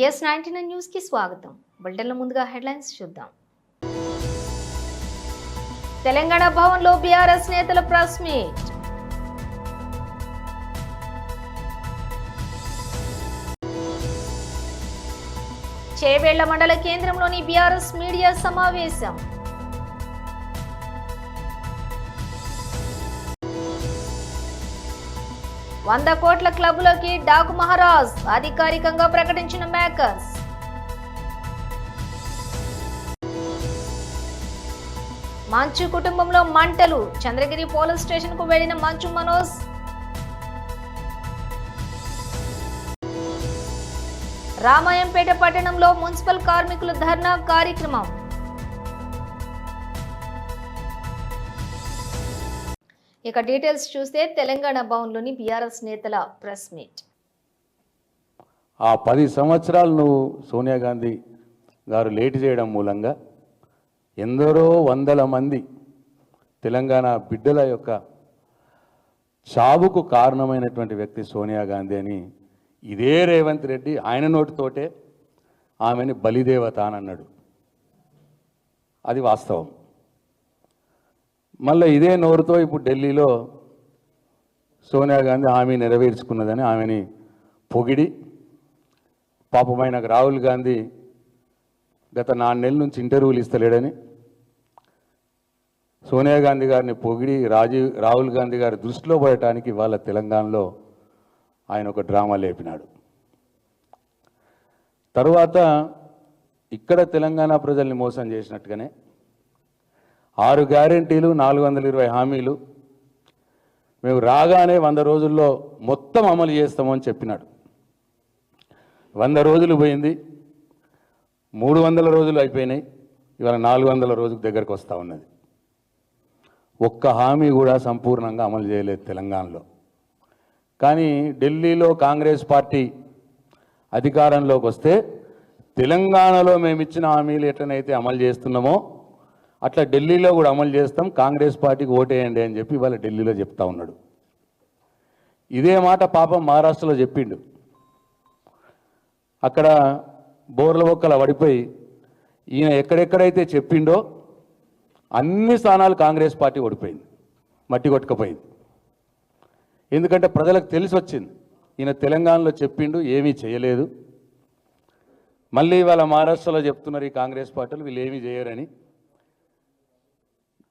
YES99 news కి స్వాగతం. బులెటిన్ల ముందుగా హెడ్లైన్స్ చూద్దాం. తెలంగాణ భవన్లో బీఆర్ఎస్ నేతల ప్రెస్ మీట్. చేవేళ్ల మండల కేంద్రంలోని బీఆర్ఎస్ మీడియా సమావేశం. $100 కోట్ల క్లబ్లోకి డాకు మహారాజ్ అధికారికంగా ప్రకటించిన మేకర్స్. మంచు కుటుంబంలో మంటలు, చంద్రగిరి పోలీస్ స్టేషన్ కు వెళ్లిన మంచు మనోజ్. రామాయంపేట పట్టణంలో మున్సిపల్ కార్మికుల ధర్నా కార్యక్రమం. ఇక డీటెయిల్స్ చూస్తే తెలంగాణ భవన్లోని బీఆర్ఎస్ నేతల ప్రెస్ మీట్. ఆ 10 సంవత్సరాలు నువ్వు సోనియా గాంధీ గారు లేట్ చేయడం మూలంగా ఎందరో వందల మంది తెలంగాణ బిడ్డల యొక్క చావుకు కారణమైనటువంటి వ్యక్తి సోనియా గాంధీ అని ఇదే రేవంత్ రెడ్డి ఆయన నోటితోటే ఆమెని బలిదేవత అని అన్నాడు. అది వాస్తవం. మళ్ళీ ఇదే నోరుతో ఇప్పుడు ఢిల్లీలో సోనియా గాంధీ హామీ నెరవేర్చుకున్నదని ఆమెని పొగిడి, పాపమైన రాహుల్ గాంధీ గత 4 నెలల నుంచి ఇంటర్వ్యూలు ఇస్తలేడని సోనియా గాంధీ గారిని పొగిడి రాహుల్ గాంధీ గారి దృష్టిలో పడటానికి ఇవాళ తెలంగాణలో ఆయన ఒక డ్రామా లేపినాడు. తరువాత ఇక్కడ తెలంగాణ ప్రజల్ని మోసం చేసినట్టుగానే 6 గ్యారెంటీలు, 420 హామీలు మేము రాగానే 100 రోజుల్లో మొత్తం అమలు చేస్తామని చెప్పినాడు. 100 రోజులు పోయింది, 300 రోజులు అయిపోయినాయి, ఇవాళ 400 రోజుల దగ్గరకు వస్తూ ఉన్నది. ఒక్క హామీ కూడా సంపూర్ణంగా అమలు చేయలేదు తెలంగాణలో. కానీ ఢిల్లీలో కాంగ్రెస్ పార్టీ అధికారంలోకి వస్తే తెలంగాణలో మేము ఇచ్చిన హామీలు ఎట్లనైతే అమలు చేస్తున్నామో అట్లా ఢిల్లీలో కూడా అమలు చేస్తాం, కాంగ్రెస్ పార్టీకి ఓటేయండి అని చెప్పి ఇవాళ ఢిల్లీలో చెప్తా ఉన్నాడు. ఇదే మాట పాపం మహారాష్ట్రలో చెప్పిండు. అక్కడ బోర్ల బొక్కల పడిపోయి ఈయన ఎక్కడెక్కడైతే చెప్పిండో అన్ని స్థానాలు కాంగ్రెస్ పార్టీ ఓడిపోయింది, మట్టి కొట్టుకపోయింది. ఎందుకంటే ప్రజలకు తెలిసి వచ్చింది ఈయన తెలంగాణలో చెప్పిండు, ఏమీ చేయలేదు. మళ్ళీ ఇవాళ మహారాష్ట్రలో చెప్తున్నారు ఈ కాంగ్రెస్ పార్టీలు వీళ్ళు ఏమీ చేయరని.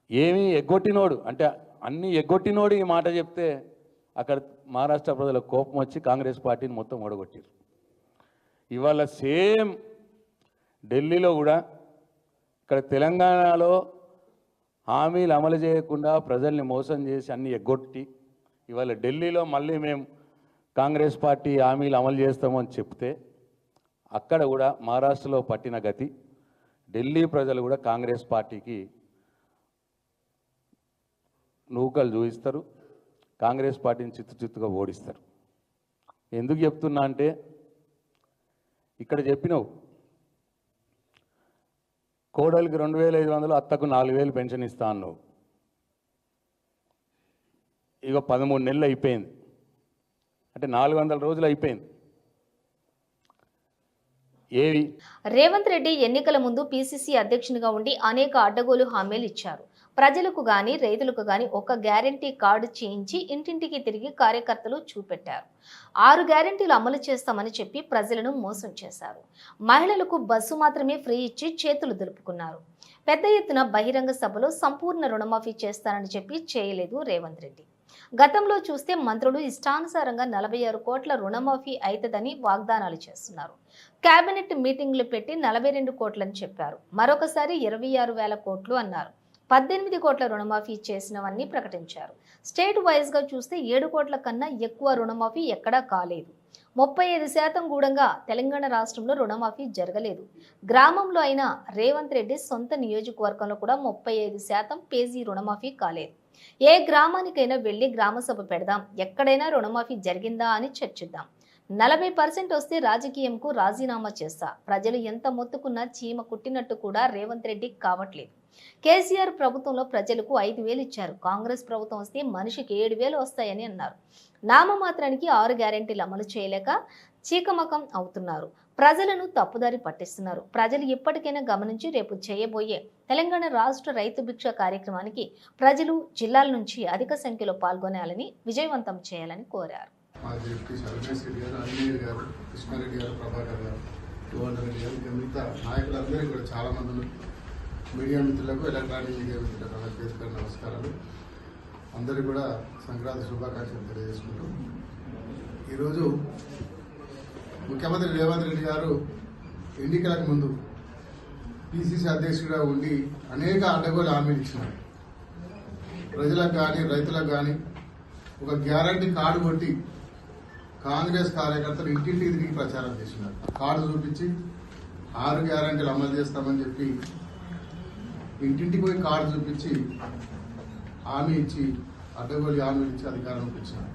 ఏమీ ఎగ్గొట్టినోడు అంటే అన్నీ ఎగ్గొట్టినోడు ఈ మాట చెప్తే అక్కడ మహారాష్ట్ర ప్రజలకు కోపం వచ్చి కాంగ్రెస్ పార్టీని మొత్తం ఓడగొట్టారు. ఇవాళ సేమ్ ఢిల్లీలో కూడా ఇక్కడ తెలంగాణలో హామీలు అమలు చేయకుండా ప్రజల్ని మోసం చేసి అన్నీ ఎగ్గొట్టి ఇవాళ ఢిల్లీలో మళ్ళీ మేము కాంగ్రెస్ పార్టీ హామీలు అమలు చేస్తామని చెప్తే అక్కడ కూడా మహారాష్ట్రలో పట్టిన గతి ఢిల్లీ ప్రజలు కూడా కాంగ్రెస్ పార్టీకి నూకలు చూపిస్తారు, కాంగ్రెస్ పార్టీని చిత్తుగా ఓడిస్తారు. ఎందుకు చెప్తున్నా అంటే ఇక్కడ చెప్పినావు కోడలికి 2500, అత్తకు 4000 పెన్షన్ ఇస్తా అన్నావు. ఇక 13 నెలలు అయిపోయింది, అంటే 400 రోజులు అయిపోయింది. ఏవి రేవంత్ రెడ్డి ఎన్నికల ముందు పీసీసీ అధ్యక్షునిగా ఉండి అనేక అడ్డగోలు హామీలు ఇచ్చారు. ప్రజలకు గాని రైతులకు గాని ఒక గ్యారంటీ కార్డు చేయించి ఇంటింటికి తిరిగి కార్యకర్తలు చూపెట్టారు. 6 గ్యారంటీలు అమలు చేస్తామని చెప్పి ప్రజలను మోసం చేశారు. మహిళలకు బస్సు మాత్రమే ఫ్రీ ఇచ్చి చేతులు దులుపుకున్నారు. పెద్ద ఎత్తున బహిరంగ సభలో సంపూర్ణ రుణమాఫీ చేస్తానని చెప్పి చేయలేదు రేవంత్ రెడ్డి. గతంలో చూస్తే మంత్రులు ఇష్టానుసారంగా 46 కోట్ల రుణమాఫీ అవుతుందని వాగ్దానాలు చేస్తున్నారు. కేబినెట్ మీటింగ్లు పెట్టి 42 కోట్లని చెప్పారు. మరొకసారి 26,000 కోట్లు అన్నారు. 18 కోట్ల రుణమాఫీ చేసినవన్నీ ప్రకటించారు. స్టేట్ వైజ్ గా చూస్తే 7 కోట్ల కన్నా ఎక్కువ రుణమాఫీ ఎక్కడా కాలేదు. 35% గూడంగా తెలంగాణ రాష్ట్రంలో రుణమాఫీ జరగలేదు. గ్రామంలో అయినా రేవంత్ రెడ్డి సొంత నియోజకవర్గంలో కూడా 35% పేజీ రుణమాఫీ కాలేదు. ఏ గ్రామానికైనా వెళ్లి గ్రామ సభ పెడదాం, ఎక్కడైనా రుణమాఫీ జరిగిందా అని చర్చిద్దాం. 40% వస్తే రాజకీయంకు రాజీనామా చేస్తా. ప్రజలు ఎంత మొత్తుకున్నా చీమ కుట్టినట్టు కూడా రేవంత్ రెడ్డి కావట్లేదు. కేసీఆర్ ప్రభుత్వంలో ప్రజలకు 5,000 ఇచ్చారు. కాంగ్రెస్ ప్రభుత్వం వస్తే మనిషికి 7,000 వస్తాయని అన్నారు. నామమాత్రానికి 6 గ్యారెంటీలు అమలు చేయలేక చీకమకం అవుతున్నారు. ప్రజలను తప్పుదారి పట్టిస్తున్నారు. ప్రజలు ఇప్పటికైనా గమనించి రేపు చేయబోయే తెలంగాణ రాష్ట్ర రైతు భిక్ష కార్యక్రమానికి ప్రజలు జిల్లాల నుంచి అధిక సంఖ్యలో పాల్గొనాలని, విజయవంతం చేయాలని కోరారు. మా జడ్పీ సర్వేస్ రెడ్డి గారు, అంజనేయులు గారు, కృష్ణారెడ్డి గారు, ప్రభాకర్ గారు, రెడ్డి గారు, మిగతా నాయకులందరికీ కూడా చాలామంది మీడియా మిత్రులకు, ఎలక్ట్రానిక్ మీడియా మిత్రులకు అందరికీ పేరు నమస్కారాలు. అందరికీ కూడా సంక్రాంతి శుభాకాంక్షలు తెలియజేసుకుంటూ ఈరోజు ముఖ్యమంత్రి రేవంత్ రెడ్డి గారు ఎన్నికలకు ముందు పిసిసి అధ్యక్షుడిగా ఉండి అనేక అడ్డగోలు హామీలు ఇచ్చినారు. ప్రజలకు కానీ రైతులకు కానీ ఒక గ్యారంటీ కార్డు కొట్టి కాంగ్రెస్ కార్యకర్తలు ఇంటింటికి తిరిగి ప్రచారం చేసినారు. కార్డు చూపించి 6 గ్యారంటీలు అమలు చేస్తామని చెప్పి ఇంటింటికి పోయి కార్డు చూపించి హామీ ఇచ్చి అడ్డగోలు హామీలు ఇచ్చి అధికారంలోకి వచ్చినారు.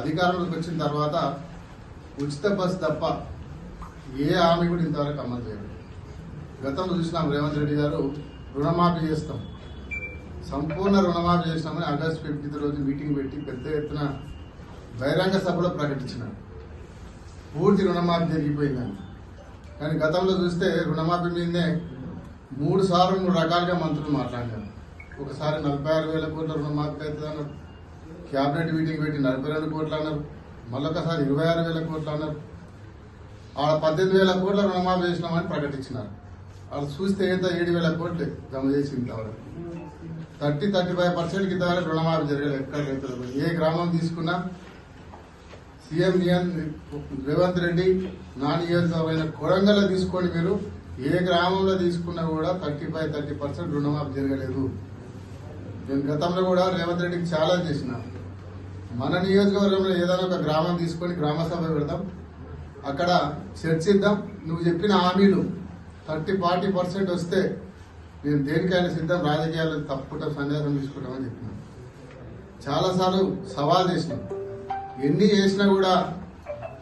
అధికారంలోకి వచ్చిన తర్వాత ఉచిత బస్ తప్ప ఏ హామీ కూడా ఇంతవరకు అమలు చేయలేదు. గతంలో చూసినాం రేవంత్ రెడ్డి గారు రుణమాఫీ చేస్తాం, సంపూర్ణ రుణమాఫీ చేసినామని ఆగస్టు 15 రోజు మీటింగ్ పెట్టి పెద్ద ఎత్తున బహిరంగ సభలో ప్రకటించినారు. పూర్తి రుణమాఫీ జరిగిపోయిందని. కానీ గతంలో చూస్తే రుణమాఫీ మీదనే 3 సార్లు 3 రకాలుగా మంత్రులు మాట్లాడినారు. ఒకసారి 46,000 కోట్ల రుణమాఫీ అవుతుంది అన్నారు, క్యాబినెట్ మీటింగ్ పెట్టి 42 కోట్లు అన్నారు, మళ్ళొకసారి 26,000 కోట్లు అన్నారు. ఆడ 18,000 కోట్ల రుణమాఫీ చేసినామని ప్రకటించినారు. వాళ్ళు చూస్తే ఎంత 7,000 కోట్లు జమ చేసి ఇంతవరకు 30-35% ఇంతవరకు రుణమాఫీ జరగలేదు. ఎక్కడ రైతులకు ఏ గ్రామం తీసుకున్నా సీఎం రేవంత్ రెడ్డి నా నియోజకవర్గమైన కొడంగల్లో తీసుకోండి, మీరు ఏ గ్రామంలో తీసుకున్నా కూడా 35-30% రుణమాఫీ జరగలేదు. నేను గతంలో కూడా రేవంత్ రెడ్డికి ఛాలెంజ్ చేసిన, మన నియోజకవర్గంలో ఏదైనా ఒక గ్రామం తీసుకొని గ్రామ సభ పెడదాం, అక్కడ చర్చిద్దాం, నువ్వు చెప్పిన హామీలు 30-40% వస్తే నేను దేనికైనా సిద్ధం, రాజకీయాలు తప్పుకుంటా సన్యాసం తీసుకుంటామని చెప్పినాం. చాలాసార్లు సవాల్ చేసినాం. ఎన్ని చేసినా కూడా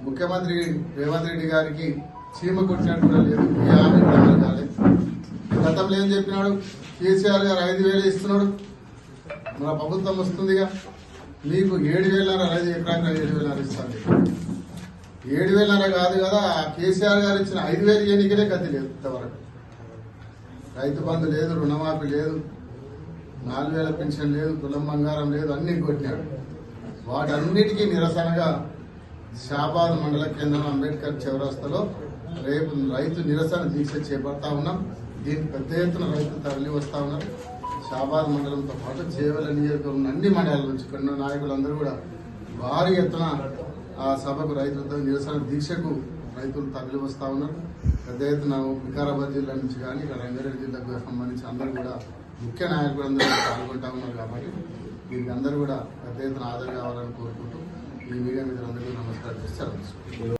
ముఖ్యమంత్రి రేవంత్ రెడ్డి గారికి చీమ కొట్టినట్టు కూడా లేదు, ఏ హామీ అమలు కాలేదు. గతంలో ఏం చెప్పినాడు, కేసీఆర్ గారు 5,000 ఇస్తున్నాడు, మన ప్రభుత్వం వస్తుందిగా మీకు 7,500 5 ఎకరాలకు 7,500 ఇస్తాను. 7,500 కాదు కదా, కేసీఆర్ గారు ఇచ్చిన 5,000 ఎన్నికలే గతి లేదు. ఇంతవరకు రైతు బంధు లేదు, రుణమాఫీ లేదు, 4,000 పెన్షన్ లేదు, కులం బంగారం లేదు, అన్ని కొట్టినాడు. వాటన్నిటికీ నిరసనగా షాబాద్ మండల కేంద్రం అంబేద్కర్ చౌరస్తాలో రేపు రైతు నిరసన దీక్ష చేపడతా ఉన్నాం. దీనికి పెద్ద ఎత్తున రైతులు తరలి వస్తా ఉన్నారు. షాబాద్ మండలంతో పాటు చేవెళ్ళ నియోజకవర్గం అన్ని మండలాల నుంచి కొన్ని నాయకులందరూ కూడా భారీ ఎత్తున ఆ సభకు రైతులతో నిరసన దీక్షకు రైతులు తరలి వస్తా ఉన్నారు. పెద్ద ఎత్తున వికారాబాద్ జిల్లా నుంచి కానీ ఇక రంగారెడ్డి జిల్లాకు సంబంధించి అందరూ కూడా ముఖ్య నాయకులందరూ కొనసాగుకుంటా ఉన్నారు. కాబట్టి దీనికి అందరూ కూడా పెద్ద ఎత్తున ఆదరణ కావాలని కోరుకుంటూ ఈ మీడియా మిత్రులందరికీ నమస్కారం చేస్తారు.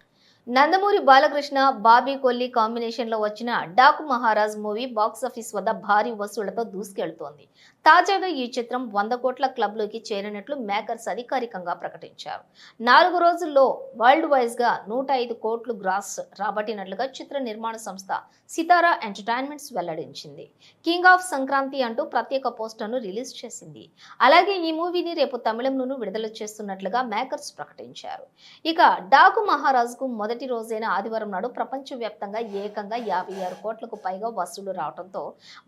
నందమూరి బాలకృష్ణ, బాబీ కొల్లి కాంబినేషన్ లో వచ్చిన డాకు మహారాజ్ మూవీ బాక్సాఫీస్ వద్ద భారీ వసూళ్లతో దూసుకెళ్తోంది. తాజాగా ఈ చిత్రం 100 కోట్ల క్లబ్ లోకి చేరినట్లు మేకర్స్ అధికారికంగా ప్రకటించారు. 4 రోజుల్లో వరల్డ్ వైజ్ గా 105 కోట్లు గ్రాస్ రాబట్టినట్లుగా చిత్ర నిర్మాణ సంస్థ సితారా ఎంటర్టైన్మెంట్స్ వెల్లడించింది. కింగ్ ఆఫ్ సంక్రాంతి అంటూ ప్రత్యేక పోస్టర్ను రిలీజ్ చేసింది. అలాగే ఈ మూవీని రేపు తమిళంలోనూ విడుదల చేస్తున్నట్లుగా మేకర్స్ ప్రకటించారు. ఇక డాకు మహారాజ్ కు మొదటి రోజైన ఆదివారం నాడు ప్రపంచవ్యాప్తంగా ఏకంగా 56 కోట్లకు పైగా వసూలు రావడంతో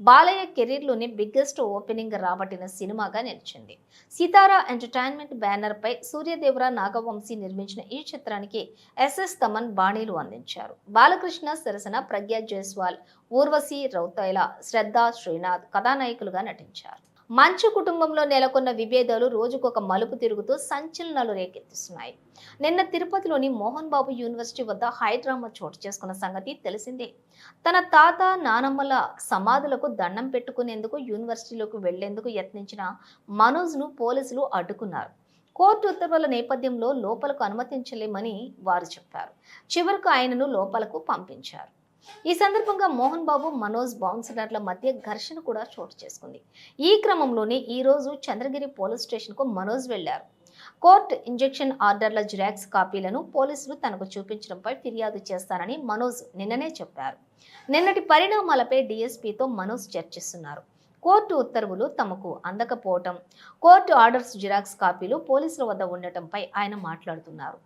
బాలయ్య కెరీర్ లోనే బిగ్గెస్ట్ ఓపెనింగ్ రాబట్టిన సినిమాగా నిలిచింది. సితారా ఎంటర్టైన్మెంట్ బ్యానర్ పై సూర్యదేవర, నాగవంశీ నిర్మించిన ఈ చిత్రానికి ఎస్ఎస్ తమన్ బాణీలు అందించారు. బాలకృష్ణ సరసన ప్రజ్ఞా జైస్వాల్, ఊర్వశి రౌతైల, శ్రద్ధ శ్రీనాథ్ కథానాయకులుగా నటించారు. మంచు కుటుంబంలో నెలకొన్న విభేదాలు రోజుకొక మలుపు తిరుగుతూ సంచలనాలు రేకెత్తిస్తున్నాయి. నిన్న తిరుపతిలోని మోహన్ బాబు యూనివర్సిటీ వద్ద హైడ్రామా చోటు చేసుకున్న సంగతి తెలిసిందే. తన తాత, నానమ్మల సమాధులకు దండం పెట్టుకునేందుకు యూనివర్సిటీలోకి వెళ్లేందుకు యత్నించిన మనోజ్ను పోలీసులు అడ్డుకున్నారు. కోర్టు ఉత్తర్వుల నేపథ్యంలో లోపలకు అనుమతించలేమని వారు చెప్పారు. చివరకు ఆయనను లోపలకు పంపించారు. ఈ సందర్భంగా మోహన్ బాబు, మనోజ్ బౌన్సర్ల మధ్య ఘర్షణ కూడా చోటు చేసుకుంది. ఈ క్రమంలోనే ఈ రోజు చంద్రగిరి పోలీస్ స్టేషన్ కు మనోజ్ వెళ్లారు. కోర్టు ఇంజెక్షన్ ఆర్డర్ల జిరాక్స్ కాపీలను పోలీసులు తనకు చూపించడంపై ఫిర్యాదు చేస్తానని మనోజ్ నిన్ననే చెప్పారు. నిన్నటి పరిణామాలపై డీఎస్పీతో మనోజ్ చర్చిస్తున్నారు. కోర్టు ఉత్తర్వులు తమకు అందకపోవటం, కోర్టు ఆర్డర్స్ జిరాక్స్ కాపీలు పోలీసుల వద్ద ఉండటంపై ఆయన మాట్లాడుతున్నారు.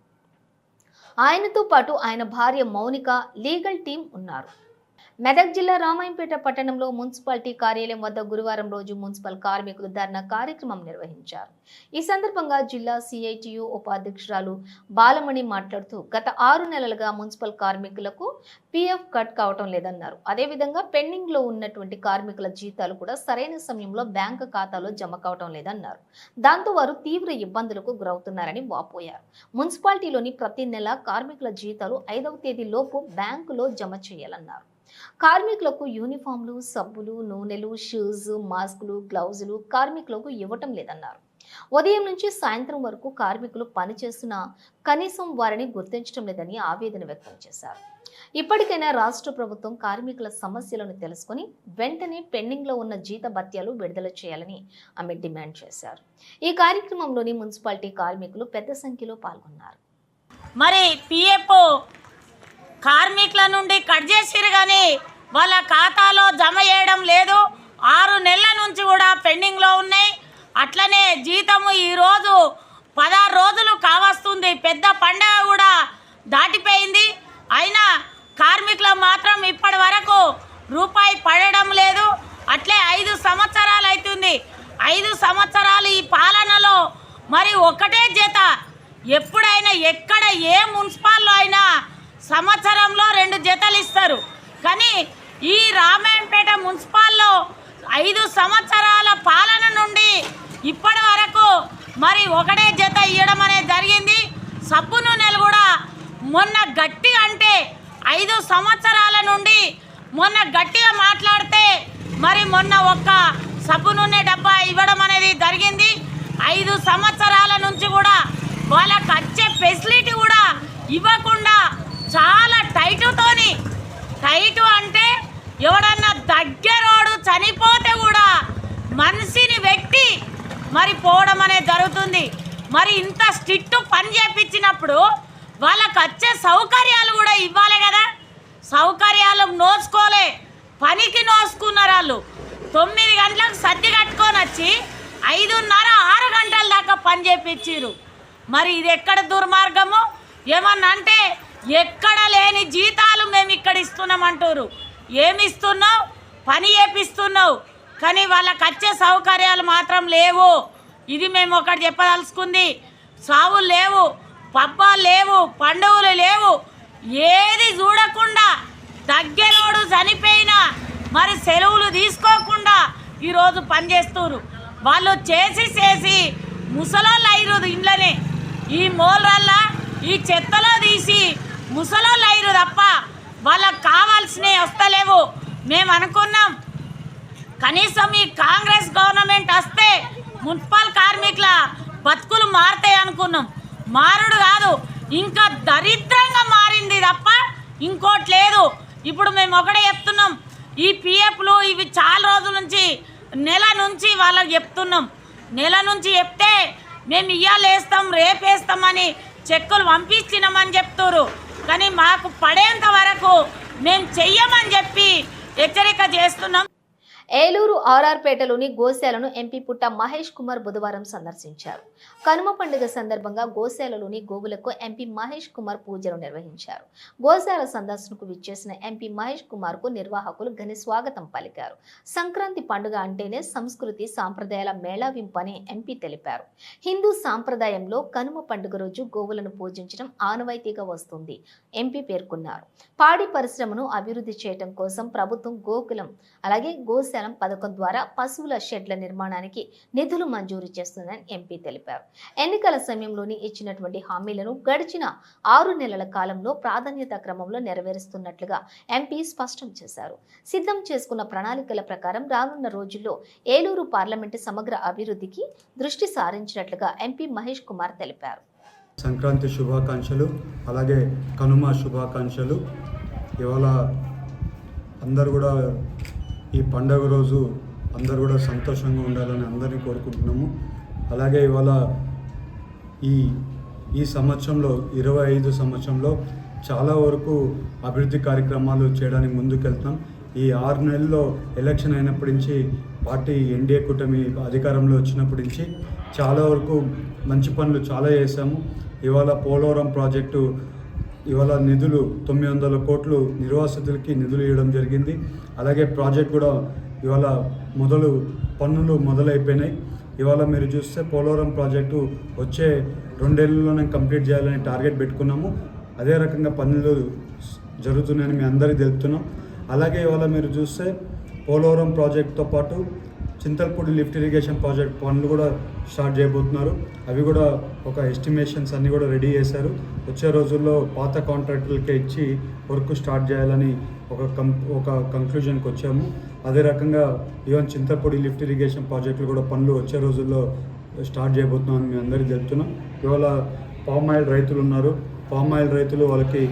ఆయనతో పాటు ఆయన భార్య మౌనిక, లీగల్ టీం ఉన్నారు. మెదక్ జిల్లా రామాయంపేట పట్టణంలో మున్సిపాలిటీ కార్యాలయం వద్ద గురువారం రోజు మున్సిపల్ కార్మికులు ధర్నా కార్యక్రమం నిర్వహించారు. ఈ సందర్భంగా జిల్లా సిఐటియు ఉపాధ్యక్షురాలు బాలమణి మాట్లాడుతూ గత 6 నెలలుగా మున్సిపల్ కార్మికులకు పిఎఫ్ కట్ కావటం లేదన్నారు. అదేవిధంగా పెండింగ్ లో ఉన్నటువంటి కార్మికుల జీతాలు కూడా సరైన సమయంలో బ్యాంకు ఖాతాలో జమ కావటం లేదన్నారు. దాంతో వారు తీవ్ర ఇబ్బందులకు గురవుతున్నారని వాపోయారు. మున్సిపాలిటీలోని ప్రతి నెల కార్మికుల జీతాలు 5వ తేదీ లోపు బ్యాంకులో జమ చేయాలన్నారు. కార్మికులకు యూనిఫామ్లు, సబ్బులు, నూనెలు, షూస్, మాస్కులు, గ్లౌజులు కార్మికులకు ఇవ్వటం లేదన్నారు. ఉదయం నుంచి సాయంత్రం వరకు కార్మికులు పనిచేస్తున్నా కనీసం వారిని గుర్తించడం లేదని ఆవేదన వ్యక్తం చేశారు. ఇప్పటికైనా రాష్ట్ర ప్రభుత్వం కార్మికుల సమస్యలను తెలుసుకుని వెంటనే పెండింగ్ లో ఉన్న జీత భత్యాలు విడుదల చేయాలని ఆమె డిమాండ్ చేశారు. ఈ కార్యక్రమంలోని మున్సిపాలిటీ కార్మికులు పెద్ద సంఖ్యలో పాల్గొన్నారు. మరి పిఎఫ్ కార్మికుల నుండి కట్ చేసిరు కానీ వాళ్ళ ఖాతాలో జమ చేయడం లేదు. 6 నెలల నుంచి కూడా పెండింగ్లో ఉన్నాయి. అట్లనే జీతము ఈరోజు 16 రోజులు కావస్తుంది. పెద్ద పండగ కూడా దాటిపోయింది. అయినా కార్మికులు మాత్రం ఇప్పటి వరకు రూపాయి పడడం లేదు. అట్లే 5 సంవత్సరాలు అవుతుంది. 5 సంవత్సరాలు ఈ పాలనలో మరి ఒకటే జత. ఎప్పుడైనా ఎక్కడ ఏ మున్సిపాల్లో అయినా సంవత్సరంలో 2 జతలు ఇస్తారు. కానీ ఈ రామాయంపేట మున్సిపాల్లో 5 సంవత్సరాల పాలన నుండి ఇప్పటి వరకు మరి ఒకటే జత ఇవ్వడం అనేది జరిగింది. సబ్బు నూనెలు కూడా మొన్న గట్టిగా అంటే 5 సంవత్సరాల నుండి మొన్న గట్టిగా మాట్లాడితే మరి మొన్న ఒక్క సబ్బు నూనె డబ్బా ఇవ్వడం అనేది జరిగింది. 5 సంవత్సరాల నుంచి కూడా వాళ్ళకి వచ్చే ఫెసిలిటీ కూడా ఇవ్వకుండా చాలా టైటు అంటే ఎవడన్నా దగ్గరోడు చనిపోతే కూడా మనిషిని వ్యక్తి మరి పోవడం అనేది జరుగుతుంది. మరి ఇంత స్ట్రిక్ట్ పని చేపించినప్పుడు వాళ్ళకి వచ్చే సౌకర్యాలు కూడా ఇవ్వాలి కదా. సౌకర్యాలు నోచుకోలే, పనికి నోసుకున్నారు. వాళ్ళు 9 గంటలకు సర్ది కట్టుకొని వచ్చి 5:30-6 గంటల దాకా పని చేపించారు. మరి ఇది ఎక్కడ దుర్మార్గము? ఏమన్నా అంటే ఎక్కడ లేని జీతాలు మేము ఇక్కడ ఇస్తున్నామంటారు. ఏమి ఇస్తున్నావు? పని చేపిస్తున్నావు, కానీ వాళ్ళకి వచ్చే సౌకర్యాలు మాత్రం లేవు. ఇది మేము ఒకటి చెప్పదలుచుకుంది. సావులు లేవు, పబ్బాలు లేవు, పండుగలు లేవు. ఏది చూడకుండా దగ్గరోడు చనిపోయినా మరి సెలవులు తీసుకోకుండా ఈరోజు పనిచేస్తున్నారు. వాళ్ళు చేసి ముసలోళ్ళు అయ్యారు. ఇంట్లోనే ఈ మోలరల్లా ఈ చెత్తలో తీసి ముసలోళ్ళు అయ్యారు తప్ప వాళ్ళకు కావాల్సినవి వస్తలేవు. మేము అనుకున్నాం కనీసం ఈ కాంగ్రెస్ గవర్నమెంట్ వస్తే మున్సిపల్ కార్మికుల బతుకులు మారుతాయి అనుకున్నాం. మారుడు కాదు, ఇంకా దరిద్రంగా మారింది తప్ప ఇంకోటి లేదు. ఇప్పుడు మేము ఒకటే చెప్తున్నాం, ఈ పిఎఫ్లు ఇవి చాలా రోజుల నుంచి నెల నుంచి వాళ్ళకి చెప్తున్నాం. నెల నుంచి చెప్తే మేము ఇవాళ వేస్తాం రేపు వేస్తామని చెక్కులు పంపించినామని చెప్తారు. కానీ మాకు పడేంత వరకు మేము చెయ్యమని చెప్పి హెచ్చరిక చేస్తున్నాం. ఏలూరు ఆర్ఆర్పేటలోని గోశాలను ఎంపీ పుట్ట మహేష్ కుమార్ బుధవారం సందర్శించారు. కనుమ పండుగ సందర్భంగా గోశాలలోని గోవులకు ఎంపీ మహేష్ కుమార్ పూజలు నిర్వహించారు. గోశాల సందర్శనకు విచ్చేసిన ఎంపీ మహేష్ కుమార్ కు నిర్వాహకులు ఘన స్వాగతం పలికారు. సంక్రాంతి పండుగ అంటేనే సంస్కృతి సాంప్రదాయాల మేళావింపు అని ఎంపీ తెలిపారు. హిందూ సాంప్రదాయంలో కనుమ పండుగ రోజు గోవులను పూజించడం ఆనవాయితీగా వస్తుంది ఎంపీ పేర్కొన్నారు. పాడి పరిశ్రమను అభివృద్ధి చేయడం కోసం ప్రభుత్వం గోకులం అలాగే గోశాల పథకం ద్వారా పశువుల షెడ్ల నిర్మాణానికి నిధులు మంజూరు చేస్తుందని ఎంపీ తెలిపారు. ఎన్నికల సమయంలోని ఇచ్చినటువంటి హామీలను గడిచిన 6 నెలల కాలంలో ప్రాధాన్యత క్రమంలో నెరవేరుస్తున్నట్లుగా ఎంపీ స్పష్టం చేశారు. సిద్ధం చేసుకున్న ప్రణాళికల ప్రకారం రానున్న రోజుల్లో ఏలూరు పార్లమెంటు సమగ్ర అభివృద్ధికి దృష్టి సారించినట్లుగా ఎంపీ మహేష్ కుమార్ తెలిపారు. సంక్రాంతి శుభాకాంక్షలు, అలాగే కనుమ శుభాకాంక్షలు. ఇవాళ అందరూ కూడా ఈ పండుగ రోజు అందరూ కూడా సంతోషంగా ఉండాలని అందరినీ కోరుకుంటున్నాము. అలాగే ఇవాళ ఈ సంవత్సరంలో 25 సంవత్సరంలో చాలా వరకు అభివృద్ధి కార్యక్రమాలు చేయడానికి ముందుకెళ్తున్నాం. ఈ 6 నెలల్లో ఎలక్షన్ అయినప్పటి నుంచి పార్టీ ఎన్డీఏ కూటమి అధికారంలో వచ్చినప్పటి నుంచి చాలా వరకు మంచి పనులు చాలా చేశాము. ఇవాళ పోలవరం ప్రాజెక్టు ఇవాళ నిధులు 900 కోట్లు నిర్వాసితులకి నిధులు ఇవ్వడం జరిగింది. అలాగే ప్రాజెక్ట్ కూడా ఇవాళ పనులు మొదలైపోయినాయి. ఇవాళ మీరు చూస్తే పోలవరం ప్రాజెక్టు వచ్చే 2 ఏళ్లలోనే కంప్లీట్ చేయాలని టార్గెట్ పెట్టుకున్నాము. అదే రకంగా పనులు జరుగుతున్నాయని మీ అందరికీ తెలుపుతున్నాం. అలాగే ఇవాళ మీరు చూస్తే పోలవరం ప్రాజెక్టుతో పాటు చింతల్పూడి లిఫ్ట్ ఇరిగేషన్ ప్రాజెక్ట్ పనులు కూడా స్టార్ట్ చేయబోతున్నారు. అవి కూడా ఒక ఎస్టిమేషన్స్ అన్నీ కూడా రెడీ చేశారు. వచ్చే రోజుల్లో పాత కాంట్రాక్టులకే ఇచ్చి వర్క్ స్టార్ట్ చేయాలని ఒక కంక్లూజన్కి వచ్చాము. అదే రకంగా ఈవెన్ చింతల్పూడి లిఫ్ట్ ఇరిగేషన్ ప్రాజెక్టులు కూడా పనులు వచ్చే రోజుల్లో స్టార్ట్ చేయబోతున్నామని మేము అందరికీ చెప్తున్నాం. ఇవాళ పామ్ ఆయిల్ రైతులు ఉన్నారు. పామ్ ఆయిల్ రైతులు వాళ్ళకి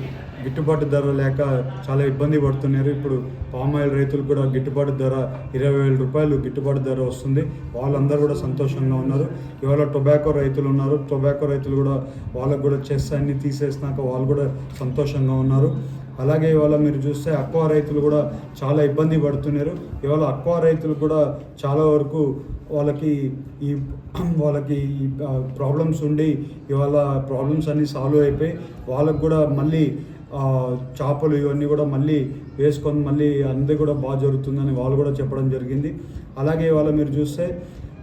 గిట్టుబాటు ధర లేక చాలా ఇబ్బంది పడుతున్నారు. ఇప్పుడు పామ్ ఆయిల్ రైతులు కూడా గిట్టుబాటు ధర 20,000 రూపాయలు గిట్టుబాటు ధర వస్తుంది. వాళ్ళందరూ కూడా సంతోషంగా ఉన్నారు. ఇవాళ టొబాకో రైతులు ఉన్నారు. టొబాకో రైతులు కూడా వాళ్ళకు కూడా చెస్ అన్ని తీసేసినాక వాళ్ళు కూడా సంతోషంగా ఉన్నారు. అలాగే ఇవాళ మీరు చూస్తే అక్వా రైతులు కూడా చాలా ఇబ్బంది పడుతున్నారు. ఇవాళ అక్వా రైతులు కూడా చాలా వరకు వాళ్ళకి ఈ ప్రాబ్లమ్స్ ఉండి ఇవాళ ప్రాబ్లమ్స్ అన్నీ సాల్వ్ అయిపోయి వాళ్ళకు కూడా మళ్ళీ చేపలు ఇవన్నీ కూడా మళ్ళీ వేసుకొని మళ్ళీ అందరూ కూడా బాగా జరుగుతుందని వాళ్ళు కూడా చెప్పడం జరిగింది. అలాగే ఇవాళ మీరు చూస్తే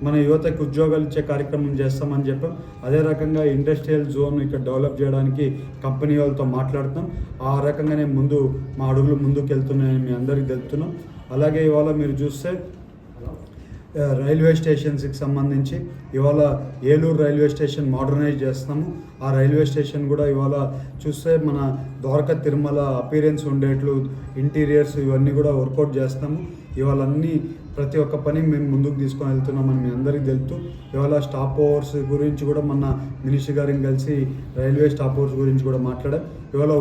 మన యువతకు ఉద్యోగాలు ఇచ్చే కార్యక్రమం చేస్తామని చెప్పాం. అదే రకంగా ఇండస్ట్రియల్ జోన్ ఇక్కడ డెవలప్ చేయడానికి కంపెనీ వాళ్ళతో మాట్లాడుతాం. ఆ రకంగానే మా అడుగులు ముందుకు వెళ్తున్నాయని మీ అందరికీ తెలుపుతున్నాం. అలాగే ఇవాళ మీరు చూస్తే రైల్వే స్టేషన్స్కి సంబంధించి ఇవాళ ఏలూరు రైల్వే స్టేషన్ మోడర్నైజ్ చేస్తాము. ఆ రైల్వే స్టేషన్ కూడా ఇవాళ చూస్తే మన ద్వారకా తిరుమల అపీరెన్స్ ఉండేట్లు ఇంటీరియర్స్ ఇవన్నీ కూడా వర్కౌట్ చేస్తాము. ఇవాళ ప్రతి ఒక్క పని మేము ముందుకు తీసుకొని వెళ్తున్నామని మీ అందరికీ తెలుపుతూ ఇవాళ స్టాప్ ఓవర్స్ గురించి కూడా మొన్న మినిస్టర్ గారిని కలిసి రైల్వే స్టాప్ ఓవర్స్ గురించి కూడా మాట్లాడాం. ఇవాళ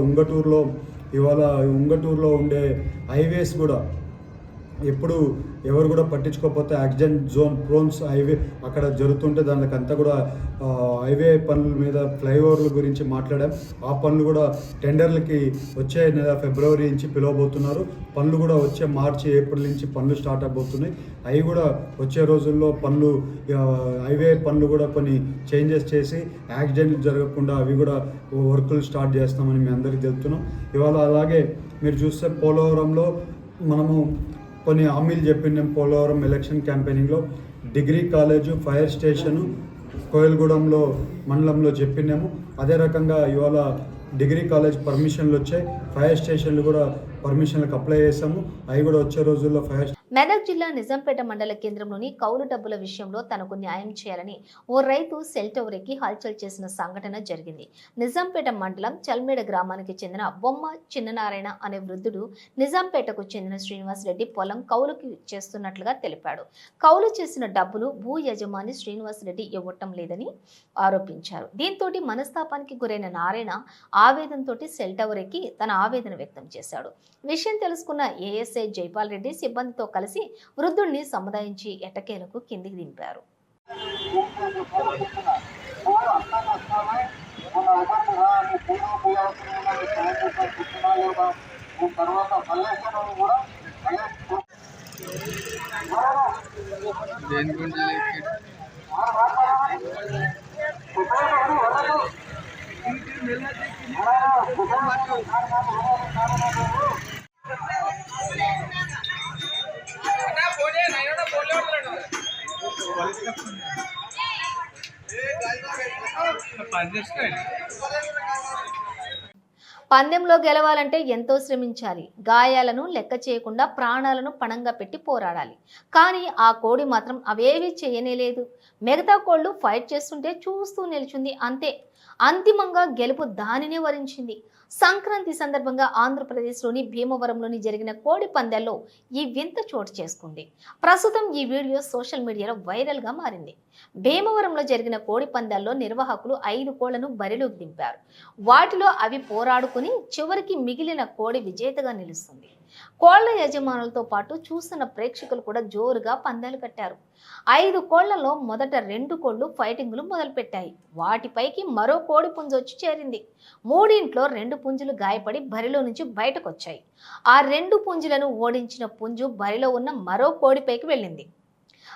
ఉంగటూరులో ఉండే హైవేస్ కూడా ఎప్పుడు ఎవరు కూడా పట్టించుకోకపోతే యాక్సిడెంట్ జోన్ ప్రోన్స్ హైవే అక్కడ జరుగుతుంటే దానికంతా కూడా హైవే పనుల మీద ఫ్లైఓవర్ల గురించి మాట్లాడాం. ఆ పనులు కూడా టెండర్లకి వచ్చే నెల ఫిబ్రవరి నుంచి పిలవబోతున్నారు. పనులు కూడా వచ్చే మార్చి ఏప్రిల్ నుంచి పనులు స్టార్ట్ అవబోతున్నాయి. అవి కూడా వచ్చే రోజుల్లో హైవే పనులు కూడా కొన్ని చేంజెస్ చేసి యాక్సిడెంట్లు జరగకుండా అవి కూడా వర్కులు స్టార్ట్ చేస్తామని మేము అందరికీ తెలుపుతున్నాం. ఇవాళ అలాగే మీరు చూస్తే పోలవరంలో మనము కొన్ని హామీలు చెప్పినాం. పోలవరం ఎలక్షన్ క్యాంపెయినింగ్లో డిగ్రీ కాలేజు, ఫైర్ స్టేషను కోయలగూడెంలో మండలంలో చెప్పినాము. అదే రకంగా ఇవాళ డిగ్రీ కాలేజ్ పర్మిషన్లు వచ్చాయి. ఫైర్ స్టేషన్లు కూడా పర్మిషన్లకు అప్లై చేశాము. అవి కూడా వచ్చే రోజుల్లో మెదక్ జిల్లా నిజాంపేట మండల కేంద్రంలోని కౌలు డబ్బుల విషయంలో తనకు న్యాయం చేయాలని ఓ రైతు సెల్ టవర్ ఎక్కి హల్చల్ చేసిన సంఘటన జరిగింది. నిజాంపేట మండలం చల్మేడ గ్రామానికి చెందిన బొమ్మ చిన్ననారాయణ అనే వృద్ధుడు నిజాంపేటకు చెందిన శ్రీనివాస్ రెడ్డి పొలం కౌలుకి చేస్తున్నట్లుగా తెలిపాడు. కౌలు చేసిన డబ్బులు భూ యజమాని శ్రీనివాస్ రెడ్డి ఇవ్వటం లేదని ఆరోపించారు. దీంతో మనస్తాపానికి గురైన నారాయణ ఆవేదనతో సెల్ టవర్ ఎక్కి తన ఆవేదన వ్యక్తం చేశాడు. విషయం తెలుసుకున్న ఏఎస్ఐ జైపాల్ రెడ్డి సిబ్బందితో కలిసి వృద్ధుడిని సముదాయించి ఎట్టకేలకు కిందికి దింపారు. పందెంలో గెలవాలంటే ఎంతో శ్రమించాలి. గాయాలను లెక్క చేయకుండా ప్రాణాలను పణంగా పెట్టి పోరాడాలి. కానీ ఆ కోడి మాత్రం అవేవీ చేయనేలేదు. మిగతా కోళ్లు ఫైట్ చేస్తుంటే చూస్తూ నిల్చుంది. అంతే. అంతిమంగా గెలుపు దానినే వరించింది. సంక్రాంతి సందర్భంగా ఆంధ్రప్రదేశ్లోని భీమవరంలోని జరిగిన కోడి పందాల్లో ఈ వింత చోటు చేసుకుంది. ప్రస్తుతం ఈ వీడియో సోషల్ మీడియాలో వైరల్గా మారింది. భీమవరంలో జరిగిన కోడి పందాల్లో నిర్వాహకులు 5 కోళ్లను బరిలోకి దింపారు. వాటిలో అవి పోరాడుకుని చివరికి మిగిలిన కోడి విజేతగా నిలుస్తుంది. కోళ్ల యజమానులతో పాటు చూస్తున్న ప్రేక్షకులు కూడా జోరుగా పందాలు కట్టారు. 5 కోళ్లలో మొదట 2 కోళ్లు ఫైటింగ్లు మొదలుపెట్టాయి. వాటిపైకి మరో కోడి పుంజు వచ్చి చేరింది. 3 2 పుంజులు గాయపడి బరిలో నుంచి బయటకు వచ్చాయి. ఆ 2 పుంజులను ఓడించిన పుంజు బరిలో ఉన్న మరో కోడిపైకి వెళ్ళింది.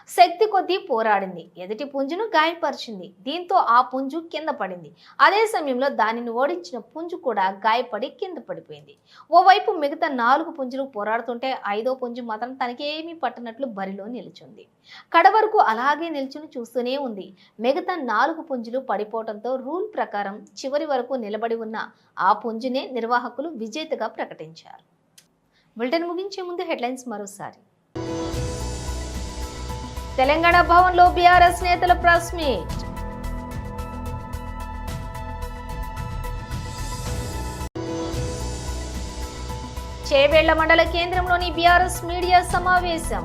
శక్తి కొద్దీ పోరాడింది, ఎదుటి పుంజును గాయపరిచింది. దీంతో ఆ పుంజు కింద పడింది. అదే సమయంలో దానిని ఓడించిన పుంజు కూడా గాయపడి కింద పడిపోయింది. ఓవైపు మిగతా 4 పుంజులు పోరాడుతుంటే 5వ పుంజు మాత్రం తనకేమీ పట్టనట్లు బరిలో నిలిచింది. కడవరకు అలాగే నిల్చుని చూస్తూనే ఉంది. మిగతా 4 పుంజులు పడిపోవడంతో రూల్ ప్రకారం చివరి వరకు నిలబడి ఉన్న ఆ పుంజునే నిర్వాహకులు విజేతగా ప్రకటించారు. బులెటిన్ ముగించే ముందు హెడ్లైన్స్ మరోసారి. తెలంగాణ భవన్లో బీఆర్ఎస్ నేతల ప్రెస్ మీట్. చేవేళ్ల మండల కేంద్రంలోని బీఆర్ఎస్ మీడియా సమావేశం.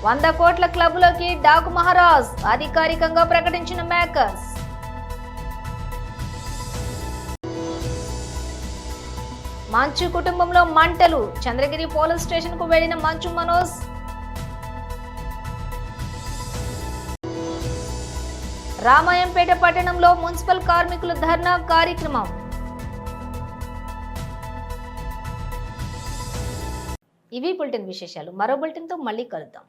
$100 కోట్ల క్లబ్లోకి డాకు మహారాజ్ అధికారికంగా ప్రకటించిన మేకర్స్. మంచు కుటుంబంలో మంటలు, చంద్రగిరి పోలీస్ స్టేషన్ కు వెళ్లిన మంచు మనోజ్. రామాయంపేట పట్టణంలో మున్సిపల్ కార్మికుల ధర్నా కార్యక్రమం. ఇవి బులెటిన్ విశేషాలు. మరో బులెటిన్తో మళ్ళీ కలుద్దాం.